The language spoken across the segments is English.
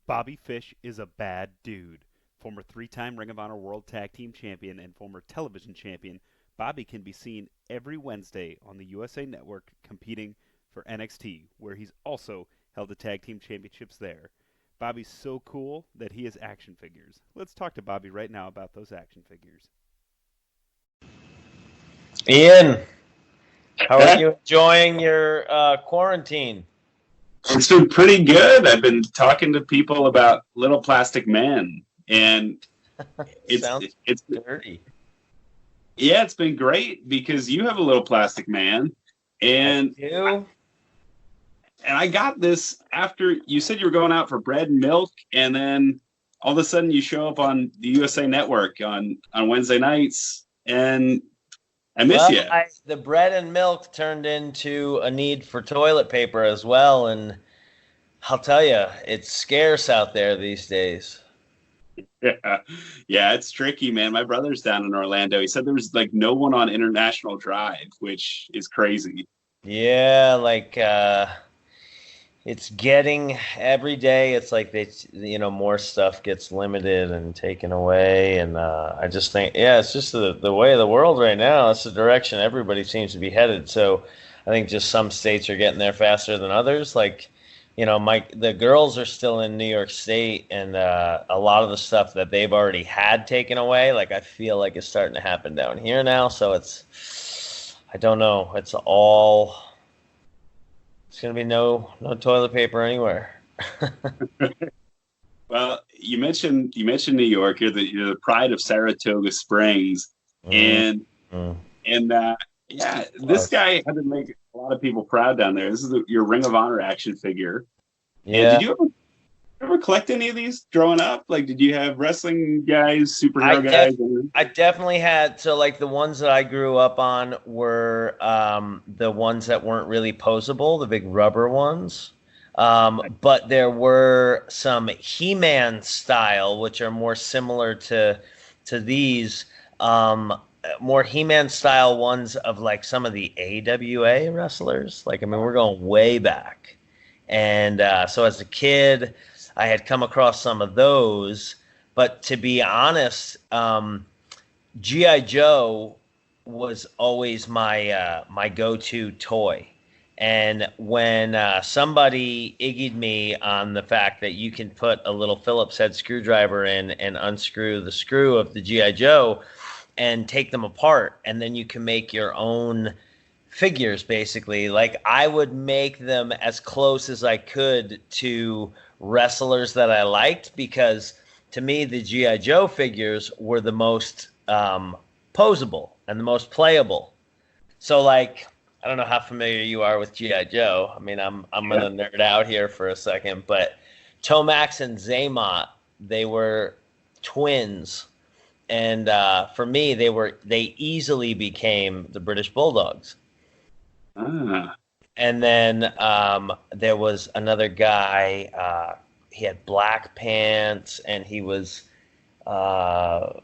Bobby Fish is a bad dude. Former three-time Ring of Honor World Tag Team Champion and former television champion, Bobby can be seen every Wednesday on the USA Network competing for NXT, where he's also held the Tag Team Championships there. Bobby's so cool that he has action figures. Let's talk to Bobby right now about those action figures. Ian, how are you enjoying your quarantine? It's been pretty good. I've been talking to people about Little Plastic Man, and Sounds it's dirty. yeah, it's been great because you have a Little Plastic Man, and I got this after you said you were going out for bread and milk, and then all of a sudden you show up on the USA Network on Wednesday nights, and I miss you. The bread and milk turned into a need for toilet paper as well, and I'll tell you, it's scarce out there these days. Yeah, it's tricky, man. My brother's down in Orlando. He said there was like no one on International Drive, which is crazy. Yeah, it's getting every day. It's like more stuff gets limited and taken away, and I just think, it's just the way of the world right now. That's the direction everybody seems to be headed. So I think just some states are getting there faster than others. The girls are still in New York State, and a lot of the stuff that they've already had taken away, I feel like it's starting to happen down here now. So I don't know. It's going to be no toilet paper anywhere. Well, you mentioned New York. You're the pride of Saratoga Springs, and this guy had to make a lot of people proud down there. This is your Ring of Honor action figure. Yeah. And did you ever collect any of these growing up? Like, did you have wrestling guys, superhero guys? I definitely had. So, the ones that I grew up on were the ones that weren't really posable, the big rubber ones. But there were some He-Man style, which are more similar to these. More He-Man style ones of some of the AWA wrestlers. We're going way back. And so as a kid, I had come across some of those. But to be honest, G.I. Joe was always my go-to toy. And when somebody iggy'd me on the fact that you can put a little Phillips head screwdriver in and unscrew the screw of the G.I. Joe and take them apart, and then you can make your own figures, basically. I would make them as close as I could to wrestlers that I liked, because to me the G.I. Joe figures were the most posable and the most playable. So I don't know how familiar you are with G.I. Joe. I'm gonna nerd out here for a second, but Tomax and Zaymot, they were twins. And for me, they easily became the British Bulldogs. And then there was another guy. He had black pants, and he was I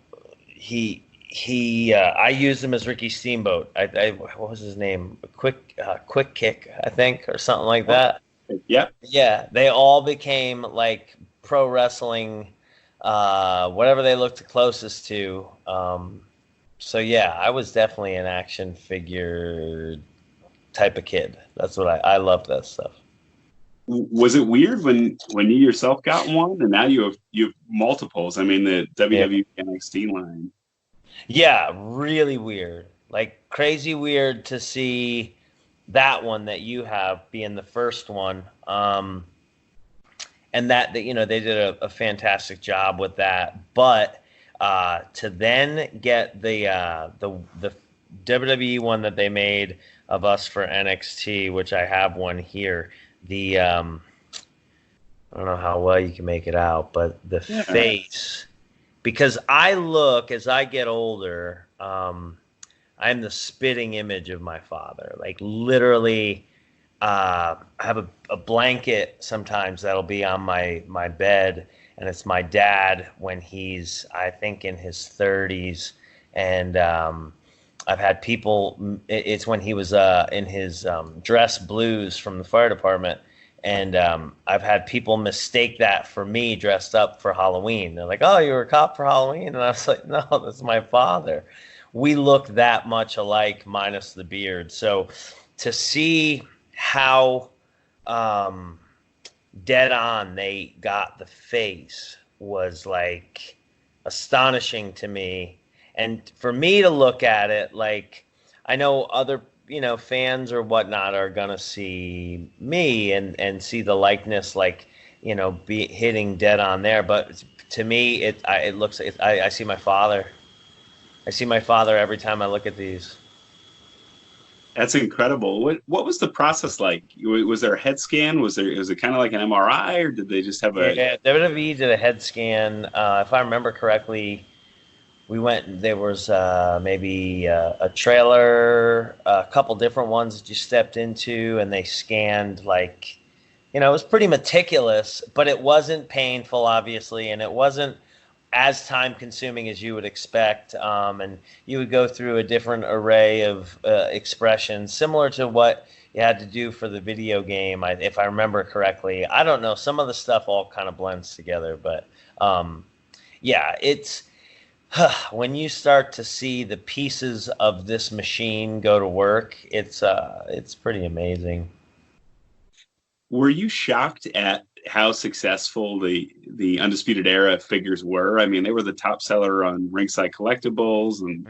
used him as Ricky Steamboat. What was his name? Quick Kick, I think, or something like that. Yep. Yeah, they all became pro wrestling. Whatever they looked the closest to. So yeah, I was definitely an action figure type of kid. That's what I loved that stuff. Was it weird when you yourself got one, and now you have multiples? The WWE NXT line. Yeah, really weird. Crazy weird to see that one that you have being the first one. And that they did a fantastic job with that. But to then get the WWE one that they made of us for NXT, which I have one here. I don't know how well you can make it out, but the face, because as I get older, I'm the spitting image of my father. Literally. I have a blanket sometimes that'll be on my bed, and it's my dad when he's, I think, in his 30s. And I've had people, it's when he was in his dress blues from the fire department, And I've had people mistake that for me dressed up for Halloween. They're like, "Oh, you were a cop for Halloween?" And I was like, "No, that's my father." We look that much alike, minus the beard. So to see how dead on they got the face was like astonishing to me. And for me to look at it, like, I know other, fans or whatnot are gonna see me and see the likeness, like, be hitting dead on there. But to me, it looks, I see my father. I see my father every time I look at these. That's incredible. What was the process like? Was there a head scan? Was it kind of like an MRI, or did they just have a? Yeah, WWE did a head scan. If I remember correctly, we went. There was maybe a trailer, a couple different ones that you stepped into, and they scanned, like, it was pretty meticulous, but it wasn't painful, obviously, and it wasn't as time consuming as you would expect. And you would go through a different array of expressions, similar to what you had to do for the video game, if I remember correctly. I don't know. Some of the stuff all kind of blends together, but yeah, it's when you start to see the pieces of this machine go to work, it's pretty amazing. Were you shocked at how successful the Undisputed Era figures were? I mean, they were the top seller on Ringside Collectibles, and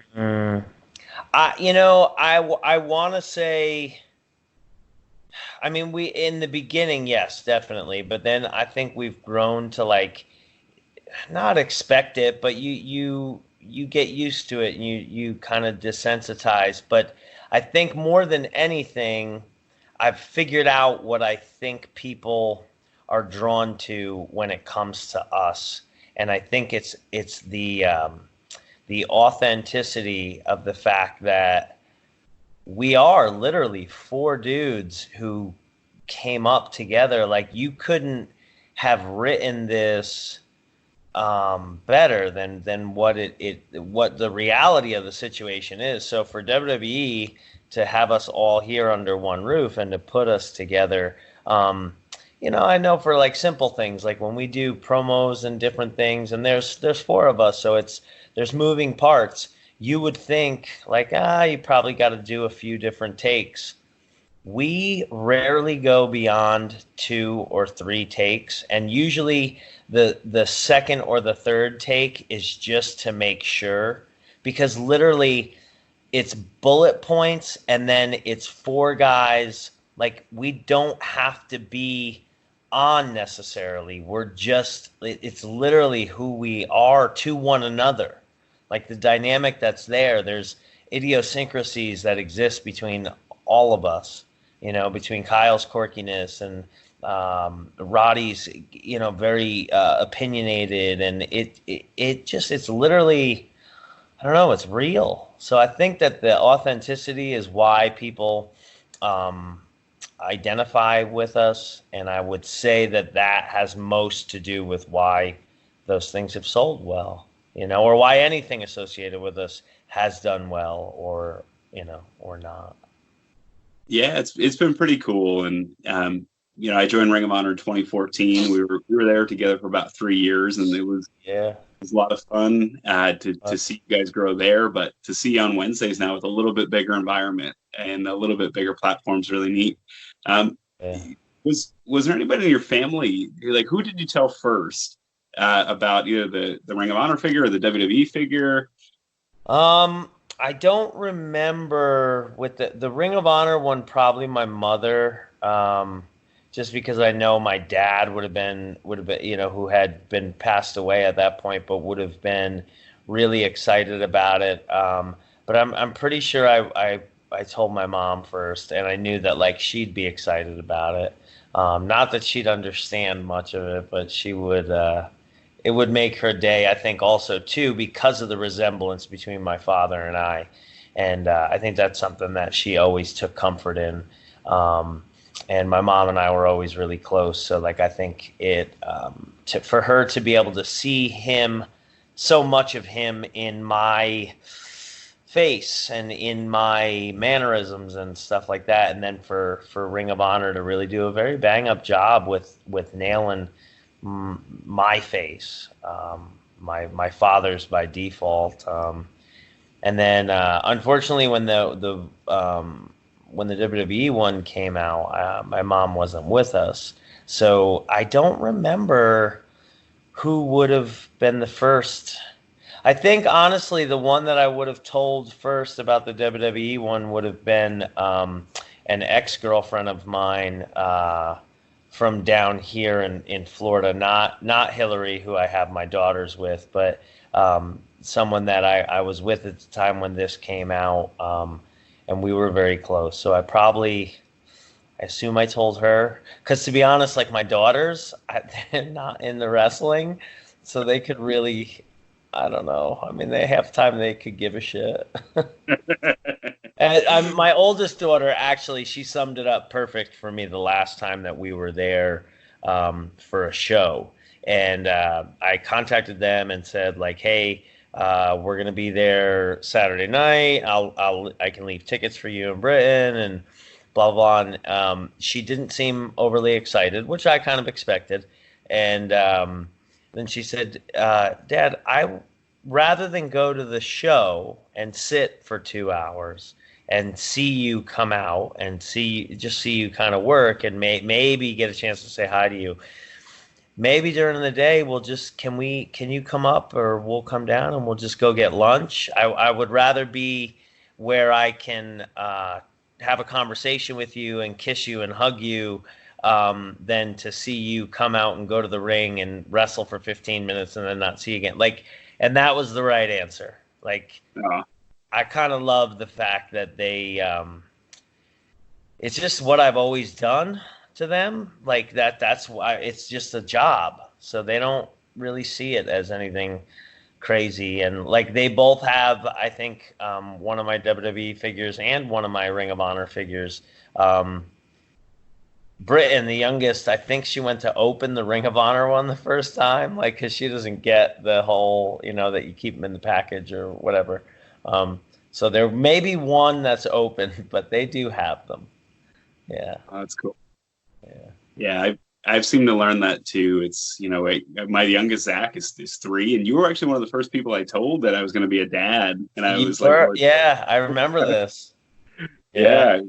I want to say, I mean, we in the beginning, yes, definitely, but then I think we've grown to, like, not expect it, but you get used to it and you kind of desensitize. But I think more than anything, I've figured out what I think people are drawn to when it comes to us, and I think it's the authenticity of the fact that we are literally four dudes who came up together. Like, you couldn't have written this better than what what the reality of the situation is. So for WWE to have us all here under one roof and to put us together, I know for, like, simple things, like when we do promos and different things, and there's four of us, so there's moving parts. You would think, like, you probably got to do a few different takes. We rarely go beyond 2 or 3 takes, and usually the second or the third take is just to make sure, because literally it's bullet points and then it's 4 guys. Like, we don't have to be on necessarily. It's literally who we are to one another. Like, the dynamic that's there's idiosyncrasies that exist between all of us, between Kyle's quirkiness and Roddy's, very opinionated, and it's literally, I don't know, it's real. So I think that the authenticity is why people identify with us, and I would say that has most to do with why those things have sold well, or why anything associated with us has done well, or not. yeah, it's been pretty cool. And I joined Ring of Honor in 2014. We were there together for about 3 years, and it was a lot of fun to see you guys grow there. But to see on Wednesdays now with a little bit bigger environment and a little bit bigger platform is really neat. Was there anybody in your family, like, who did you tell first about either the Ring of Honor figure or the WWE figure? I don't remember with the Ring of Honor one. Probably my mother, just because I know my dad would have been, who had been passed away at that point, but would have been really excited about it. But I'm pretty sure I told my mom first, and I knew that, like, she'd be excited about it. Not that she'd understand much of it, but she would. It would make her day, I think, also too, because of the resemblance between my father and I, and I think that's something that she always took comfort in. And my mom and I were always really close, so, like, I think for her to be able to see him, so much of him in my face and in my mannerisms and stuff like that. And then for Ring of Honor to really do a very bang up job with nailing my face, my father's by default. And then unfortunately, when the WWE one came out, my mom wasn't with us, so I don't remember who would have been the first. I think, honestly, the one that I would have told first about the WWE one would have been an ex-girlfriend of mine from down here in Florida. Not Hillary, who I have my daughters with, but someone that I was with at the time when this came out, and we were very close. So I assume I told her. Because to be honest, like my daughters, they're not in the wrestling, so they could really... I don't know. I mean, they have time they could give a shit. And my oldest daughter, actually, she summed it up perfect for me the last time that we were there for a show. And I contacted them and said, like, hey, we're going to be there Saturday night. I can leave tickets for you in Britain and blah, blah, blah. And she didn't seem overly excited, which I kind of expected. And then she said, Dad, rather than go to the show and sit for 2 hours and see you come out and see you kind of work and maybe get a chance to say hi to you, maybe during the day can you come up, or we'll come down and we'll just go get lunch. I would rather be where I can have a conversation with you and kiss you and hug you than to see you come out and go to the ring and wrestle for 15 minutes and then not see you again. Like, and that was the right answer. Like, I kind of love the fact that they, it's just what I've always done to them. Like that's why it's just a job. So they don't really see it as anything crazy. And like, they both have, I think, one of my WWE figures and one of my Ring of Honor figures. Britain, the youngest, I think she went to open the Ring of Honor one the first time, like, because she doesn't get the whole, that you keep them in the package or whatever. So there may be one that's open, but they do have them. Yeah. Oh, that's cool. Yeah. Yeah, I've seemed to learn that too. It's, my youngest Zach is 3, and you were actually one of the first people I told that I was going to be a dad, and I was like, yeah, I remember this. Yeah.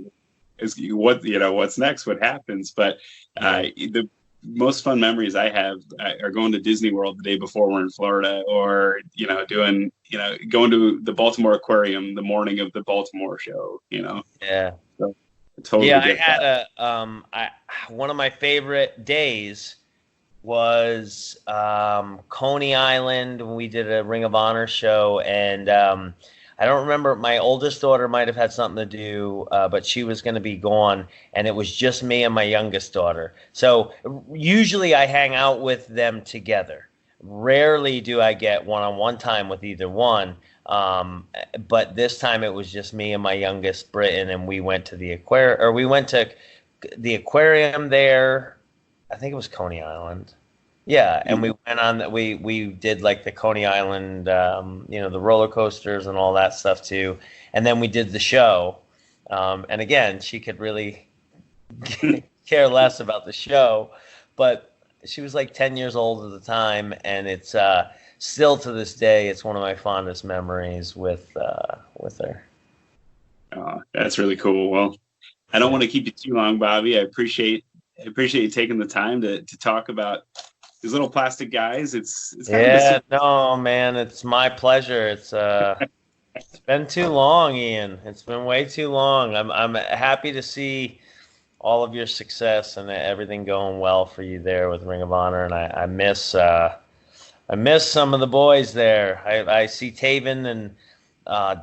Is what's next, what happens, but the most fun memories I have are going to Disney World the day before we're in Florida, or going to the Baltimore Aquarium the morning of the Baltimore show. Yeah. So, totally. I had one of my favorite days was Coney Island when we did a Ring of Honor show, and I don't remember. My oldest daughter might have had something to do, but she was going to be gone, and it was just me and my youngest daughter. So usually I hang out with them together. Rarely do I get one-on-one time with either one, but this time it was just me and my youngest, Britain, and we went to the aquarium there. I think it was Coney Island. Yeah, and we went on. We did like the Coney Island, the roller coasters and all that stuff too. And then we did the show. And again, she could really care less about the show, but she was like 10 years old at the time, and it's still to this day, it's one of my fondest memories with her. Oh, that's really cool. Well, I don't want to keep you too long, Bobby. I appreciate you taking the time to talk about these little plastic guys. It's no, man, it's my pleasure. It's been too long, Ian. It's been way too long. I'm happy to see all of your success and everything going well for you there with Ring of Honor, and I miss some of the boys there. I see Taven and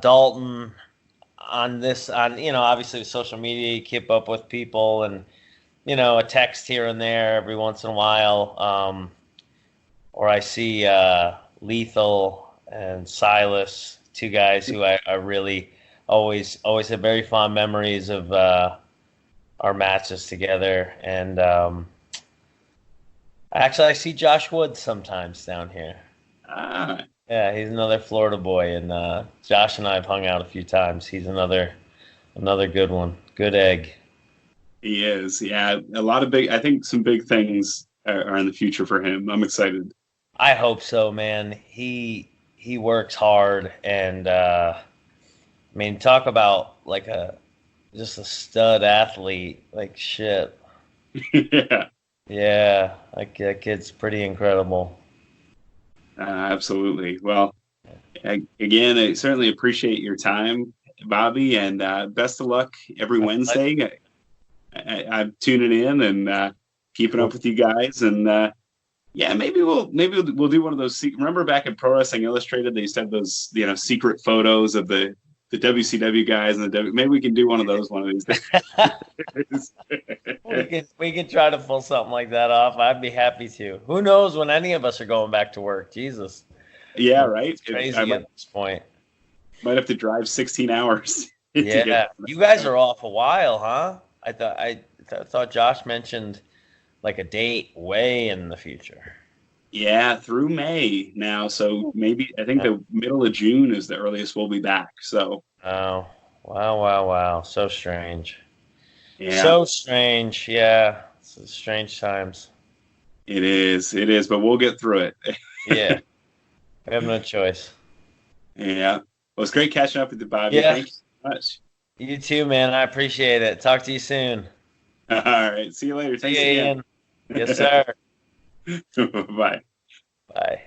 Dalton on obviously with social media, you keep up with people, and a text here and there every once in a while. Or I see Lethal and Silas, 2 guys who I really always have very fond memories of our matches together. And actually, I see Josh Woods sometimes down here. Yeah, he's another Florida boy, and Josh and I have hung out a few times. He's another good one. Good egg. He is. Yeah, a lot of I think some big things are in the future for him. I'm excited. I hope so, man. He works hard, and I mean, talk about like just a stud athlete. Like shit. Yeah. Yeah, like that kid's pretty incredible. Absolutely. Well, again, I certainly appreciate your time, Bobby, and best of luck every Wednesday. I'm tuning in and keeping up with you guys, and yeah, maybe we'll do one of those. Remember back in Pro Wrestling Illustrated, they used to have those secret photos of the WCW guys and the W. Maybe we can do one of those one of these days. we could try to pull something like that off. I'd be happy to. Who knows when any of us are going back to work? Jesus. Yeah, right. It's crazy at this point. Might have to drive 16 hours. Yeah, you guys are off a while, huh? I thought Josh mentioned like a date way in the future. Yeah, through May now. So maybe I think the middle of June is the earliest we'll be back. So. Oh, wow. So strange. Yeah. So strange. Yeah. It's strange times. It is, but we'll get through it. Yeah. We have no choice. Yeah. Well, it's great catching up with you, Bobby. Yeah. Thank you so much. You too, man. I appreciate it. Talk to you soon. All right. See you later. Thanks again. Yes, sir. Bye. Bye.